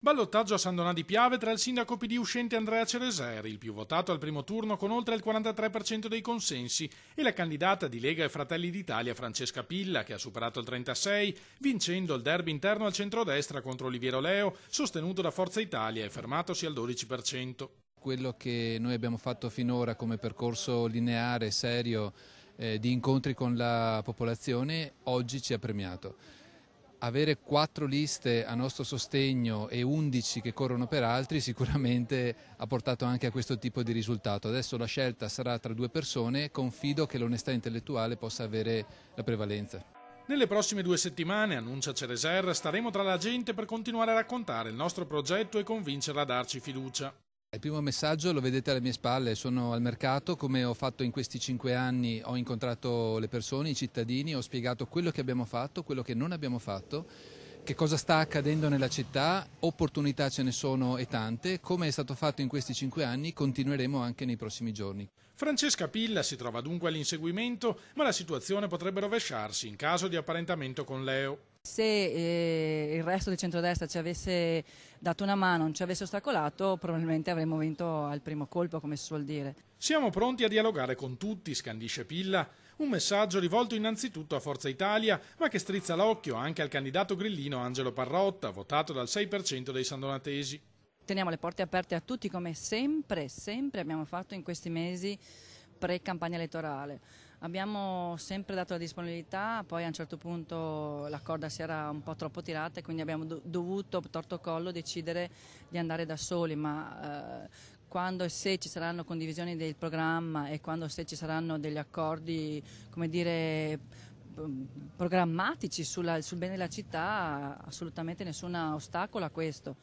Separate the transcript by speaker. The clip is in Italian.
Speaker 1: Ballottaggio a San Donà di Piave tra il sindaco PD uscente Andrea Cereseri, il più votato al primo turno con oltre il 43% dei consensi, e la candidata di Lega e Fratelli d'Italia Francesca Pilla, che ha superato il 36%, vincendo il derby interno al centrodestra contro Oliviero Leo, sostenuto da Forza Italia e fermatosi al 12%.
Speaker 2: Quello che noi abbiamo fatto finora come percorso lineare, serio, di incontri con la popolazione, oggi ci ha premiato. Avere 4 liste a nostro sostegno e 11 che corrono per altri sicuramente ha portato anche a questo tipo di risultato. Adesso la scelta sarà tra 2 persone, confido che l'onestà intellettuale possa avere la prevalenza.
Speaker 1: Nelle prossime 2 settimane, annuncia Cereser, staremo tra la gente per continuare a raccontare il nostro progetto e convincerla a darci fiducia.
Speaker 2: Il primo messaggio lo vedete alle mie spalle, sono al mercato, come ho fatto in questi 5 anni, ho incontrato le persone, i cittadini, ho spiegato quello che abbiamo fatto, quello che non abbiamo fatto, che cosa sta accadendo nella città, opportunità ce ne sono e tante, come è stato fatto in questi 5 anni continueremo anche nei prossimi giorni.
Speaker 1: Francesca Pilla si trova dunque all'inseguimento, ma la situazione potrebbe rovesciarsi in caso di apparentamento con Leo.
Speaker 3: Se il resto del centrodestra ci avesse dato una mano, non ci avesse ostacolato, probabilmente avremmo vinto al primo colpo, come si suol dire.
Speaker 1: Siamo pronti a dialogare con tutti, scandisce Pilla, un messaggio rivolto innanzitutto a Forza Italia, ma che strizza l'occhio anche al candidato grillino Angelo Parrotta, votato dal 6% dei sandonatesi.
Speaker 3: Teniamo le porte aperte a tutti, come sempre abbiamo fatto in questi mesi pre-campagna elettorale. Abbiamo sempre dato la disponibilità, poi a un certo punto la corda si era un po' troppo tirata e quindi abbiamo dovuto, torto collo, decidere di andare da soli, ma quando e se ci saranno condivisioni del programma e quando e se ci saranno degli accordi, come dire, programmatici sul bene della città, assolutamente nessun ostacolo a questo.